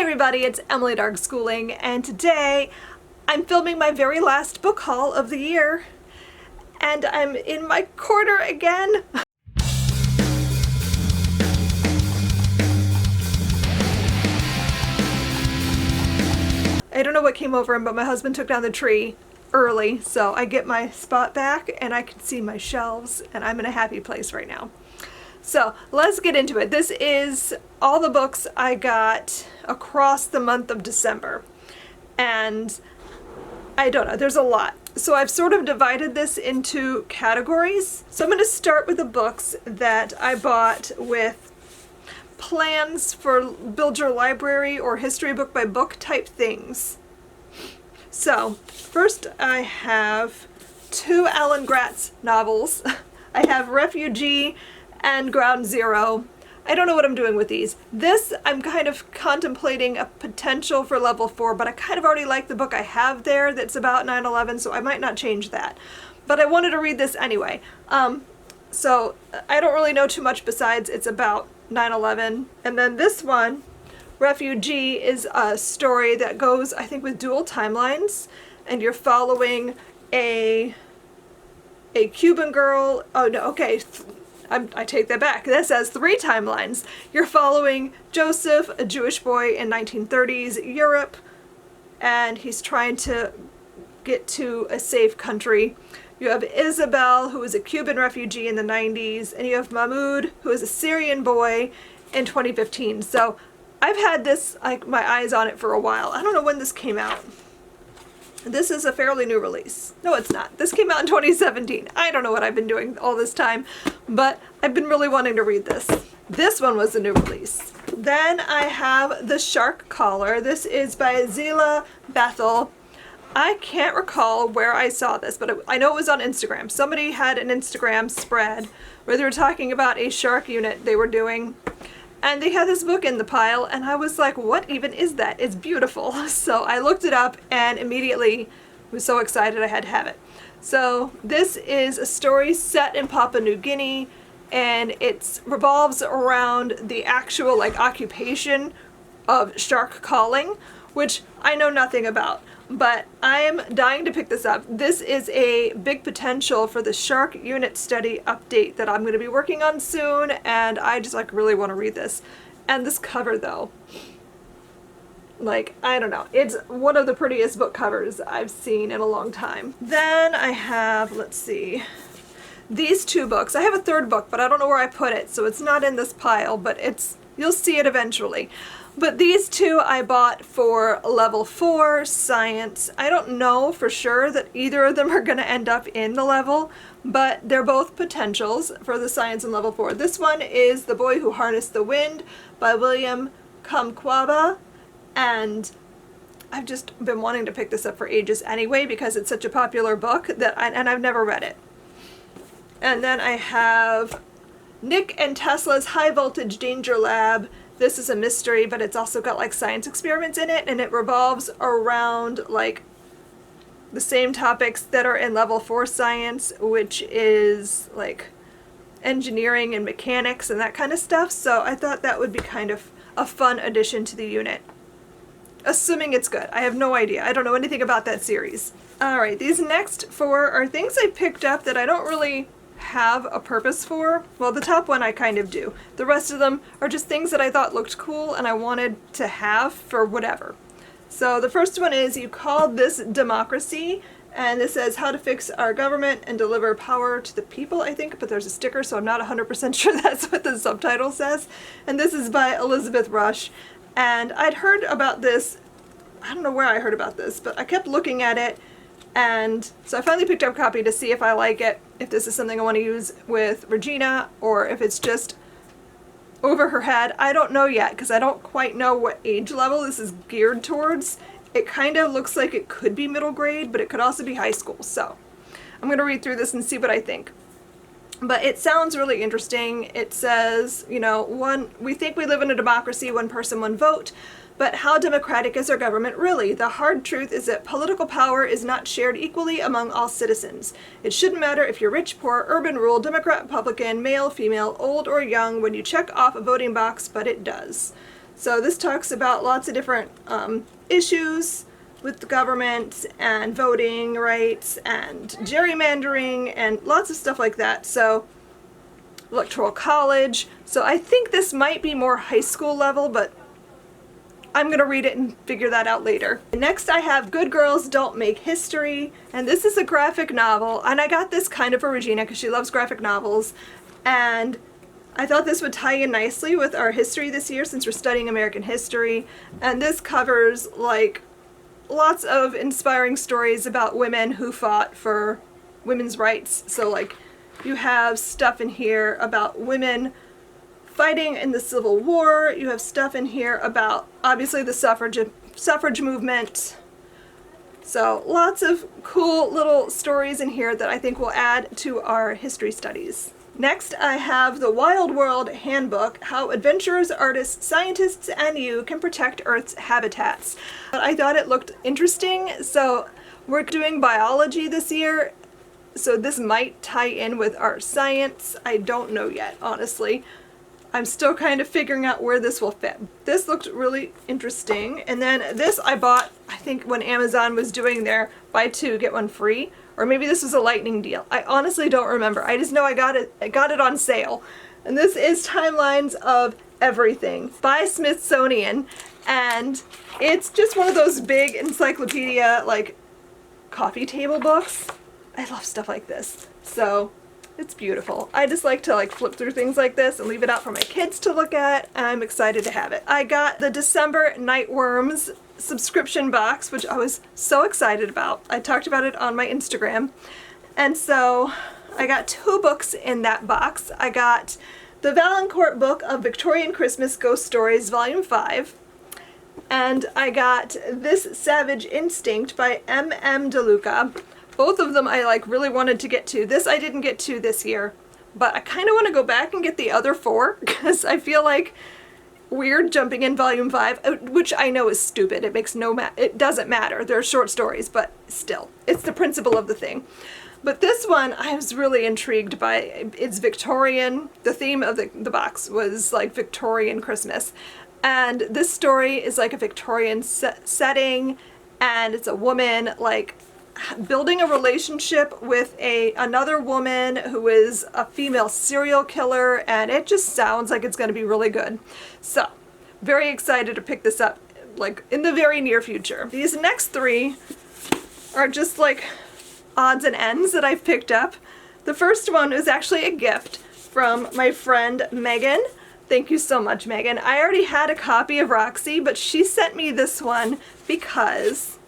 everybody, it's Emily Dark Schooling, and today I'm filming my very last book haul of the year, and I'm in my corner again. I don't know what came over him, but my husband took down the tree early, so I get my spot back and I can see my shelves, and I'm in a happy place right now. So let's get into it. This is all the books I got across the month of December. And I don't know, there's a lot. So I've sort of divided this into categories. So I'm going to start with the books that I bought with plans for build your library or history book by book type things. So first I have two Alan Gratz novels. I have Refugee and Ground Zero. I don't know what I'm doing with these. This, I'm kind of contemplating a potential for level 4, but I kind of already like the book I have there that's about 9/11, so I might not change that. But I wanted to read this anyway. So I don't really know too much besides it's about 9/11. And then this one, Refugee, is a story that goes, I think, with dual timelines, and you're following a Cuban girl. Oh no, okay. I take that back. This has 3 timelines. You're following Joseph, a Jewish boy in 1930s Europe, and he's trying to get to a safe country. You have Isabel, who is a Cuban refugee in the 90s, and you have Mahmoud, who is a Syrian boy in 2015. So I've had this, like, my eyes on it for a while. I don't know when this came out. This is a fairly new release. No, it's not. This came out in 2017. I don't know what I've been doing all this time, but I've been really wanting to read this. This one was a new release. Then I have The Shark Collar. This is by Zila Bethel. I can't recall where I saw this, but I know it was on Instagram. Somebody had an Instagram spread where they were talking about a shark unit they were doing. And they had this book in the pile, and I was like, what even is that? It's beautiful. So I looked it up and immediately was so excited I had to have it. So this is a story set in Papua New Guinea, and it revolves around the actual, like, occupation of shark calling, which I know nothing about. But I am dying to pick this up. This is a big potential for the shark unit study update that I'm going to be working on soon, and I just, like, really want to read this. And this cover, though, like, I don't know, it's one of the prettiest book covers I've seen in a long time. Then I have, let's see, these 2 books. I have a 3rd book, but I don't know where I put it, so it's not in this pile, but you'll see it eventually. But these 2 I bought for level 4 science. I don't know for sure that either of them are going to end up in the level, but they're both potentials for the science in level 4. This one is The Boy Who Harnessed the Wind by William Kamkwamba, and I've just been wanting to pick this up for ages anyway because it's such a popular book and I've never read it. And then I have Nick and Tesla's High Voltage Danger Lab. This is a mystery, but it's also got, like, science experiments in it, and it revolves around, like, the same topics that are in level 4 science, which is, like, engineering and mechanics and that kind of stuff. So I thought that would be kind of a fun addition to the unit. Assuming it's good. I have no idea. I don't know anything about that series. Alright, these next 4 are things I picked up that I don't really have a purpose for. Well, the top one I kind of do. The rest of them are just things that I thought looked cool and I wanted to have for whatever. So the first one is You Called This Democracy, and this says How to Fix Our Government and Deliver Power to the People, I think, but there's a sticker, so I'm not 100% sure that's what the subtitle says. And this is by Elizabeth Rush, and I'd heard about this, I don't know where I heard about this, but I kept looking at it, and so I finally picked up a copy to see if I like it, if this is something I want to use with Regina, or if it's just over her head. I don't know yet, because I don't quite know what age level this is geared towards. It kind of looks like it could be middle grade, but it could also be high school, so I'm going to read through this and see what I think. But it sounds really interesting. It says, you know, we think we live in a democracy, one person, one vote. But how democratic is our government really? The hard truth is that political power is not shared equally among all citizens. It shouldn't matter if you're rich, poor, urban, rural, Democrat, Republican, male, female, old, or young when you check off a voting box, but it does. So this talks about lots of different issues with the government and voting rights and gerrymandering and lots of stuff like that. So electoral college. So I think this might be more high school level, but I'm going to read it and figure that out later. Next I have Good Girls Don't Make History, and this is a graphic novel, and I got this kind of for Regina because she loves graphic novels, and I thought this would tie in nicely with our history this year since we're studying American history, and this covers like lots of inspiring stories about women who fought for women's rights. So like you have stuff in here about women fighting in the Civil War, you have stuff in here about obviously the suffrage movement. So lots of cool little stories in here that I think will add to our history studies. Next, I have the Wild World Handbook, How Adventurers, Artists, Scientists, and You Can Protect Earth's Habitats. I thought it looked interesting, so we're doing biology this year, so this might tie in with our science. I don't know yet, honestly. I'm still kind of figuring out where this will fit. This looked really interesting, and then this I bought, I think when Amazon was doing their buy two, get one free. Or maybe this was a lightning deal. I honestly don't remember. I just know I got it on sale. And this is Timelines of Everything by Smithsonian. And it's just one of those big encyclopedia, like, coffee table books. I love stuff like this. So it's beautiful. I just like to like flip through things like this and leave it out for my kids to look at. I'm excited to have it. I got the December Nightworms subscription box, which I was so excited about. I talked about it on my Instagram. And so I got 2 books in that box. I got the Valancourt book of Victorian Christmas Ghost Stories, Volume 5. And I got This Savage Instinct by M.M. DeLuca. Both of them I like really wanted to get to. This I didn't get to this year, but I kind of want to go back and get the other 4 because I feel like weird jumping in volume 5, which I know is stupid. It makes it doesn't matter. They're short stories, but still, it's the principle of the thing. But this one I was really intrigued by. It's Victorian. The theme of the box was like Victorian Christmas. And this story is like a Victorian setting, and it's a woman like building a relationship with another woman who is a female serial killer, and it just sounds like it's going to be really good. So, very excited to pick this up like in the very near future. These next 3 are just like odds and ends that I've picked up. The first one is actually a gift from my friend Megan. Thank you so much, Megan. I already had a copy of Roxy, but she sent me this one because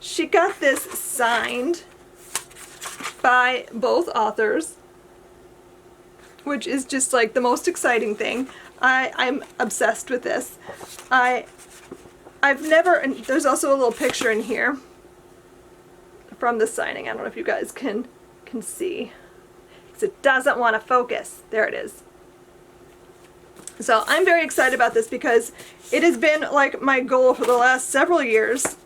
she got this signed by both authors, which is just like the most exciting thing. I'm obsessed with this. I've never, and there's also a little picture in here from the signing. I don't know if you guys can see, because it doesn't want to focus. There it is. So I'm very excited about this because it has been like my goal for the last several years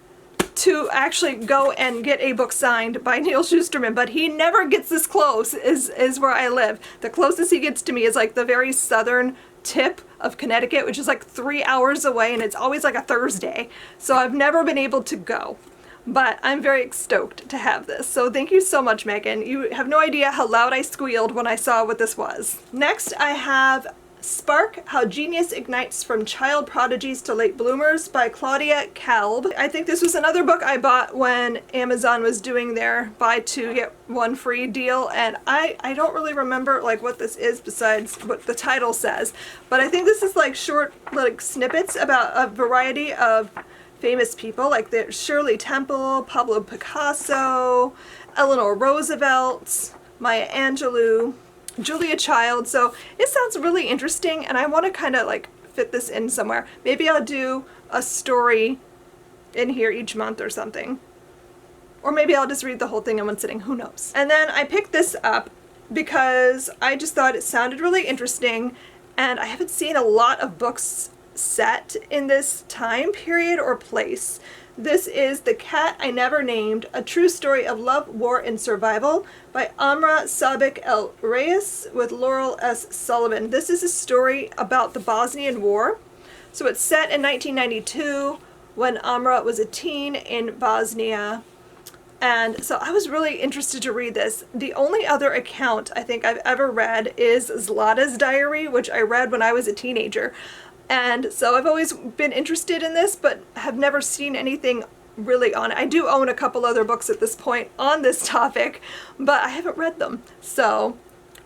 to actually go and get a book signed by Neal Shusterman, but he never gets this close, is where I live. The closest he gets to me is like the very southern tip of Connecticut, which is like 3 hours away, and it's always like a Thursday. So I've never been able to go, but I'm very stoked to have this. So thank you so much, Megan. You have no idea how loud I squealed when I saw what this was. Next, I have Spark, How Genius Ignites from Child Prodigies to Late Bloomers by Claudia Kalb. I think this was another book I bought when Amazon was doing their buy 2 get 1 free deal, and I don't really remember like what this is besides what the title says, but I think this is like short like snippets about a variety of famous people, like there's Shirley Temple, Pablo Picasso, Eleanor Roosevelt, Maya Angelou, Julia Child. So it sounds really interesting, and I want to kind of like fit this in somewhere. Maybe I'll do a story in here each month or something. Or maybe I'll just read the whole thing in one sitting, who knows. And then I picked this up because I just thought it sounded really interesting, and I haven't seen a lot of books set in this time period or place. This is The Cat I Never Named, A True Story of Love, War, and Survival by Amra Sabik El Reyes with Laurel S. Sullivan. This is a story about the Bosnian War. So it's set in 1992 when Amra was a teen in Bosnia. And so I was really interested to read this. The only other account I think I've ever read is Zlata's diary, which I read when I was a teenager. And so I've always been interested in this, but have never seen anything really on it. I do own a couple other books at this point on this topic, but I haven't read them. So,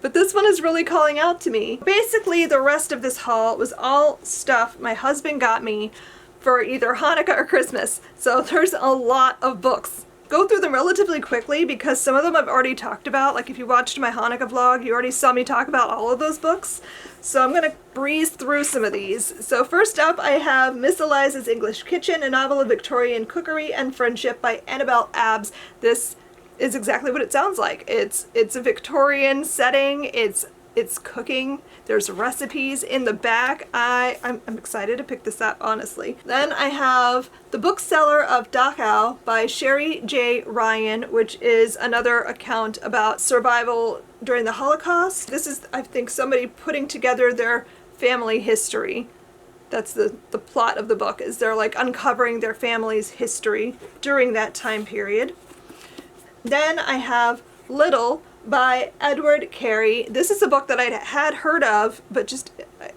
but this one is really calling out to me. Basically, the rest of this haul was all stuff my husband got me for either Hanukkah or Christmas. So there's a lot of books. Go through them relatively quickly because some of them I've already talked about. Like if you watched my Hanukkah vlog, you already saw me talk about all of those books. So I'm going to breeze through some of these. So first up I have Miss Eliza's English Kitchen, a novel of Victorian cookery and friendship by Annabelle Abbs. This is exactly what it sounds like. It's a Victorian setting. It's cooking. There's recipes in the back. I'm excited to pick this up, honestly. Then I have The Bookseller of Dachau by Sherry J. Ryan, which is another account about survival during the Holocaust. This is, I think, somebody putting together their family history. That's the plot of the book, is they're like uncovering their family's history during that time period. Then I have Little by Edward Carey. This is a book that I had heard of, but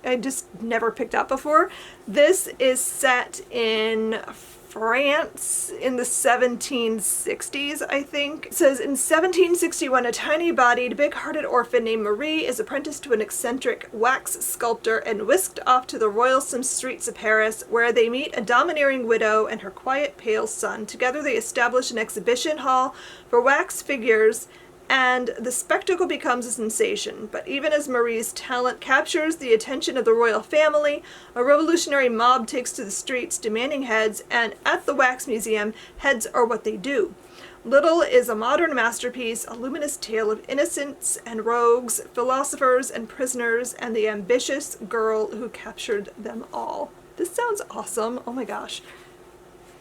I just never picked up before. This is set in France in the 1760s, I think. It says, in 1761, a tiny-bodied, big-hearted orphan named Marie is apprenticed to an eccentric wax sculptor and whisked off to the royalsome streets of Paris, where they meet a domineering widow and her quiet, pale son. Together they establish an exhibition hall for wax figures, and the spectacle becomes a sensation. But even as Marie's talent captures the attention of the royal family, a revolutionary mob takes to the streets demanding heads, and at the Wax Museum, heads are what they do. Little is a modern masterpiece, a luminous tale of innocents and rogues, philosophers and prisoners, and the ambitious girl who captured them all. This sounds awesome. Oh my gosh.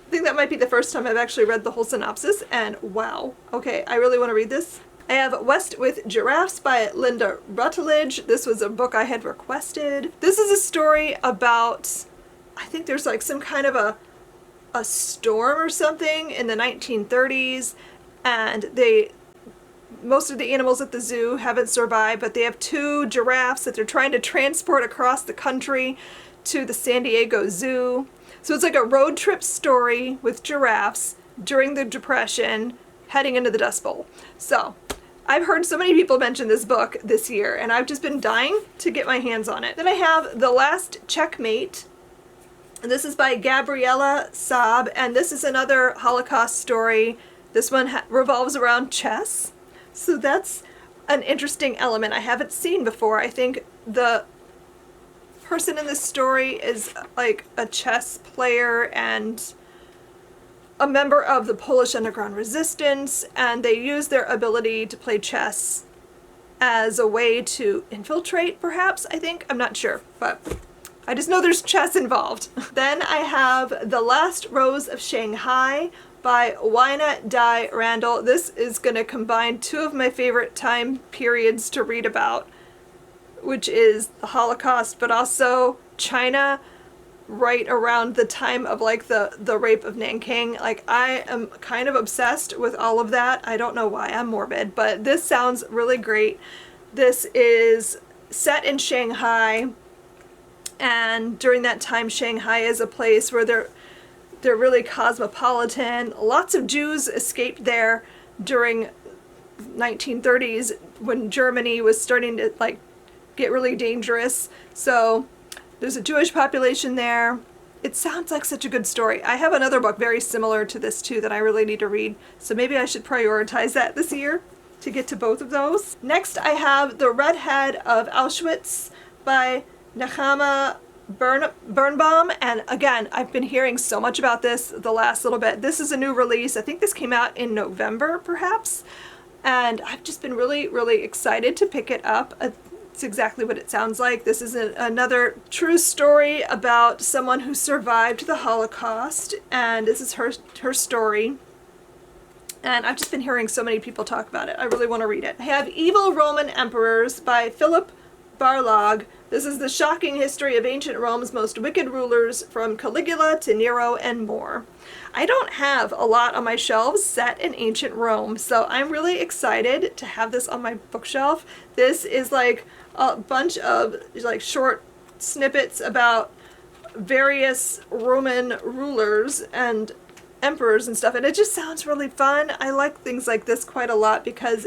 I think that might be the first time I've actually read the whole synopsis, and wow. Okay, I really want to read this. I have West with Giraffes by Linda Rutledge. This was a book I had requested. This is a story about, I think there's like some kind of a storm or something in the 1930s, and most of the animals at the zoo haven't survived, but they have 2 giraffes that they're trying to transport across the country to the San Diego Zoo. So it's like a road trip story with giraffes during the Depression heading into the Dust Bowl. So I've heard so many people mention this book this year, and I've just been dying to get my hands on it. Then I have The Last Checkmate. This is by Gabriella Saab, and this is another Holocaust story. This one revolves around chess. So that's an interesting element I haven't seen before. I think the person in this story is like a chess player and a member of the Polish underground resistance, and they use their ability to play chess as a way to infiltrate, perhaps, I think. I'm not sure, but I just know there's chess involved. Then I have The Last Rose of Shanghai by Wina Dai Randall. This is going to combine 2 of my favorite time periods to read about, which is the Holocaust, but also China, right around the time of like the rape of Nanking. Like, I am kind of obsessed with all of that. I don't know why, I'm morbid, but this sounds really great. This is set in Shanghai, and during that time Shanghai is a place where they're really cosmopolitan. Lots of Jews escaped there during 1930s when Germany was starting to like get really dangerous. So there's a Jewish population there. It sounds like such a good story. I have another book very similar to this too that I really need to read, so maybe I should prioritize that this year to get to both of those. Next I have The Red Head of Auschwitz by Nechama Birnbaum, and again, I've been hearing so much about this the last little bit. This is a new release. I think this came out in November perhaps, and I've just been really, really excited to pick it up. It's exactly what it sounds like. This is another true story about someone who survived the Holocaust, and this is her story. And I've just been hearing so many people talk about it. I really want to read it. I have Evil Roman Emperors by Philip Barlog, This is the shocking history of ancient Rome's most wicked rulers, from Caligula to Nero and more. I don't have a lot on my shelves set in ancient Rome, so I'm really excited to have this on my bookshelf. This is like a bunch of like short snippets about various Roman rulers and emperors and stuff, and it just sounds really fun. I like things like this quite a lot because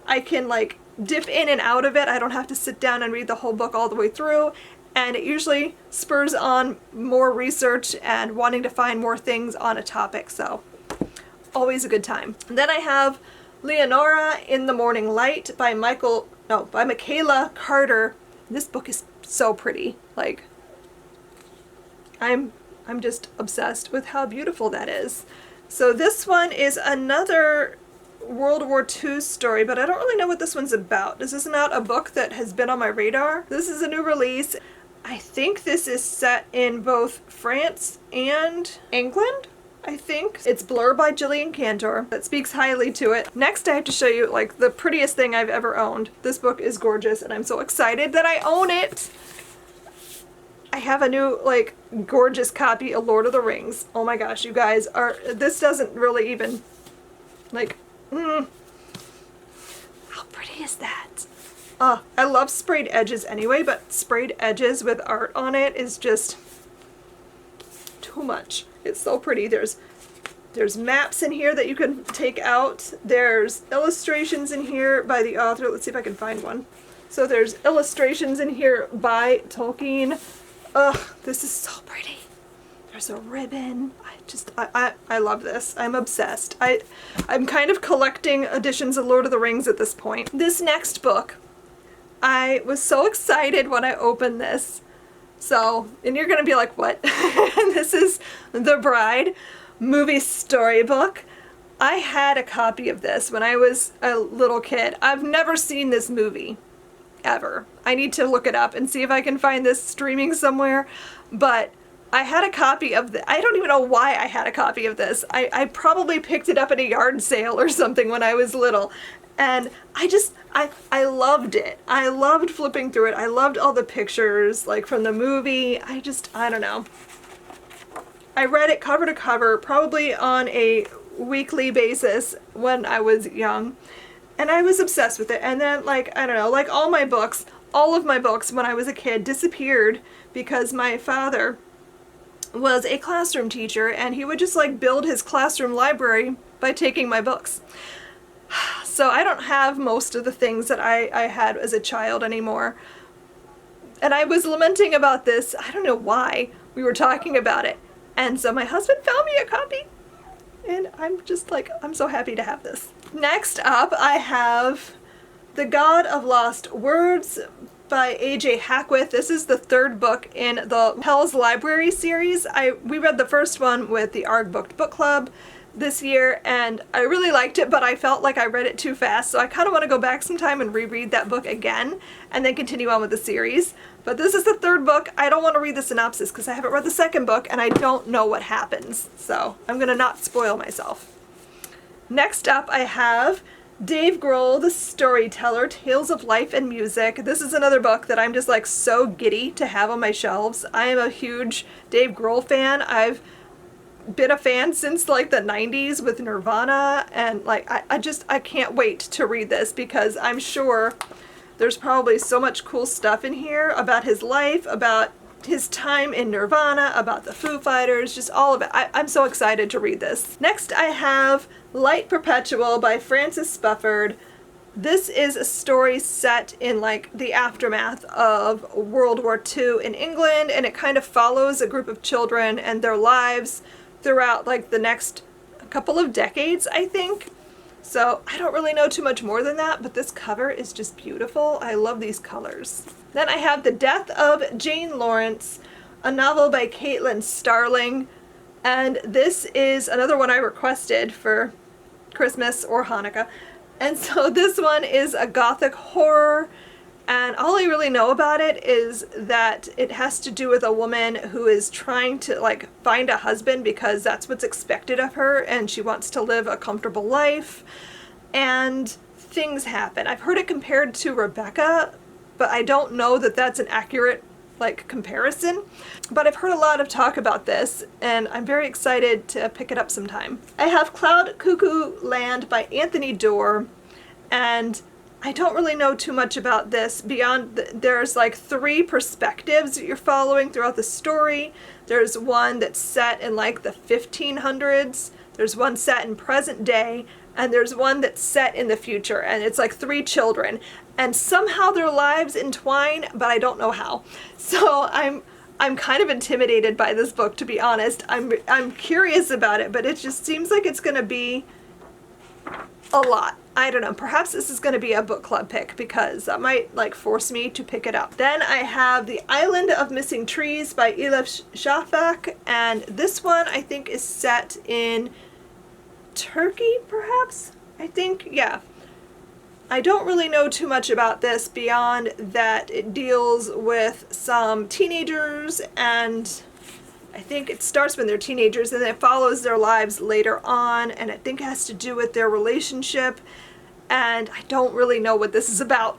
I can like dip in and out of it. I don't have to sit down and read the whole book all the way through, and it usually spurs on more research and wanting to find more things on a topic, so always a good time. And then I have Leonora in the Morning Light by Michaela Carter. This book is so pretty. Like, I'm just obsessed with how beautiful that is. So this one is another World War II story, but I don't really know what this one's about. This is not a book that has been on my radar. This is a new release. I think this is set in both France and England. I think it's Blur by Gillian Cantor. That speaks highly to it. Next, I have to show you like the prettiest thing I've ever owned. This book is gorgeous, and I'm so excited that I own it. I have a new like gorgeous copy of Lord of the Rings. Oh my gosh, you guys this doesn't really even like how pretty is that? I love sprayed edges anyway, but sprayed edges with art on it is just too much. It's so pretty. There's maps in here that you can take out. There's illustrations in here by the author. Let's see if I can find one. So there's illustrations in here by Tolkien. Ugh, this is so pretty. There's a ribbon. I love this. I'm obsessed. I'm kind of collecting editions of Lord of the Rings at this point. This next book, I was so excited when I opened this. So, and you're gonna be like, what? This is The Bride movie storybook. I had a copy of this when I was a little kid. I've never seen this movie, ever. I need to look it up and see if I can find this streaming somewhere, but I had a copy of I don't even know why I had a copy of this. I probably picked it up at a yard sale or something when I was little, and I loved it. I loved flipping through it. I loved all the pictures, like from the movie. I don't know. I read it cover to cover, probably on a weekly basis when I was young, and I was obsessed with it. And then, like, I don't know, like all of my books when I was a kid disappeared because my father was a classroom teacher, and he would just like build his classroom library by taking my books. So I don't have most of the things that I had as a child anymore. And I was lamenting about this. I don't know why we were talking about it. And so my husband found me a copy, and I'm just like, I'm so happy to have this. Next up, I have The God of Lost Words by A.J. Hackwith. This is the third book in the Hell's Library series. We read the first one with the ARG Booked Book Club this year, and I really liked it, but I felt like I read it too fast, so I kind of want to go back sometime and reread that book again and then continue on with the series. But this is the third book. I don't want to read the synopsis because I haven't read the second book and I don't know what happens, so I'm gonna not spoil myself. Next up, I have Dave Grohl, The Storyteller, Tales of Life and Music. This is another book that I'm just like so giddy to have on my shelves. I am a huge Dave Grohl fan. I've been a fan since like the 90s with Nirvana, and like I can't wait to read this because I'm sure there's probably so much cool stuff in here about his life, about his time in Nirvana, about the Foo Fighters, just all of it. I'm so excited to read this. Next, I have Light Perpetual by Frances Spufford. This is a story set in like the aftermath of World War II in England, and it kind of follows a group of children and their lives throughout like the next couple of decades, I think. So I don't really know too much more than that, but this cover is just beautiful. I love these colors. Then I have The Death of Jane Lawrence, a novel by Caitlin Starling, and this is another one I requested for Christmas or Hanukkah. And so this one is a gothic horror, and all I really know about it is that it has to do with a woman who is trying to like find a husband because that's what's expected of her, and she wants to live a comfortable life, and things happen. I've heard it compared to Rebecca, but I don't know that that's an accurate like comparison. But I've heard a lot of talk about this, and I'm very excited to pick it up sometime. I have Cloud Cuckoo Land by Anthony Doerr, and I don't really know too much about this beyond there's like 3 perspectives that you're following throughout the story. There's one that's set in like the 1500s, there's one set in present day, and there's one that's set in the future, and it's like 3 children, and somehow their lives entwine, but I don't know how. So I'm kind of intimidated by this book, to be honest. I'm curious about it, but it just seems like it's going to be a lot. I don't know, perhaps this is going to be a book club pick, because that might like force me to pick it up. Then I have The Island of Missing Trees by Elif Shafak, and this one I think is set in Turkey, perhaps? I think, yeah. I don't really know too much about this beyond that it deals with some teenagers, and I think it starts when they're teenagers and it follows their lives later on, and I think it has to do with their relationship, and I don't really know what this is about.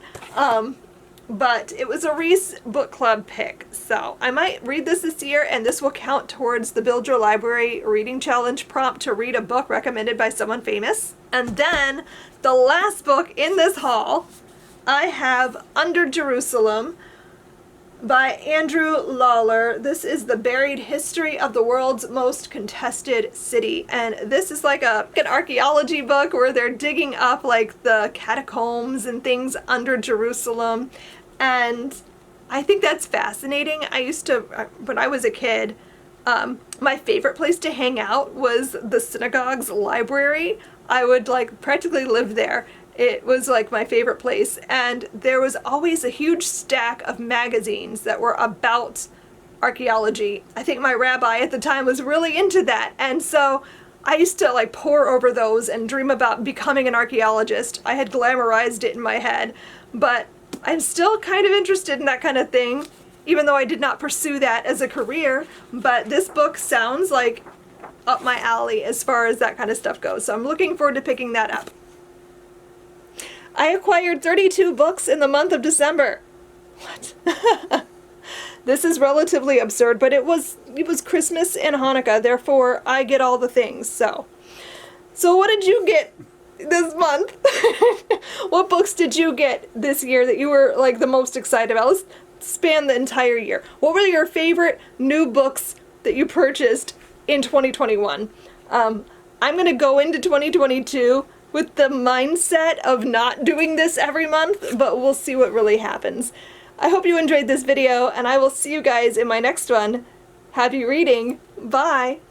But it was a Reese book club pick, so I might read this year, and this will count towards the Build Your Library Reading Challenge prompt to read a book recommended by someone famous. And then the last book in this haul, I have Under Jerusalem by Andrew Lawler. This is the buried history of the world's most contested city, and this is like an archaeology book where they're digging up like the catacombs and things under Jerusalem, and I think that's fascinating. I used to, when I was a kid, my favorite place to hang out was the synagogue's library. I would like practically live there. It was like my favorite place, and there was always a huge stack of magazines that were about archaeology. I think my rabbi at the time was really into that, and so I used to like pore over those and dream about becoming an archaeologist. I had glamorized it in my head, but I'm still kind of interested in that kind of thing, even though I did not pursue that as a career. But this book sounds like up my alley as far as that kind of stuff goes, so I'm looking forward to picking that up. I acquired 32 books in the month of December. What? This is relatively absurd, but it was Christmas and Hanukkah, therefore I get all the things. So what did you get this month? What books did you get this year that you were like the most excited about? Let's span the entire year. What were your favorite new books that you purchased in 2021? I'm going to go into 2022 with the mindset of not doing this every month, but we'll see what really happens. I hope you enjoyed this video, and I will see you guys in my next one. Happy reading. Bye.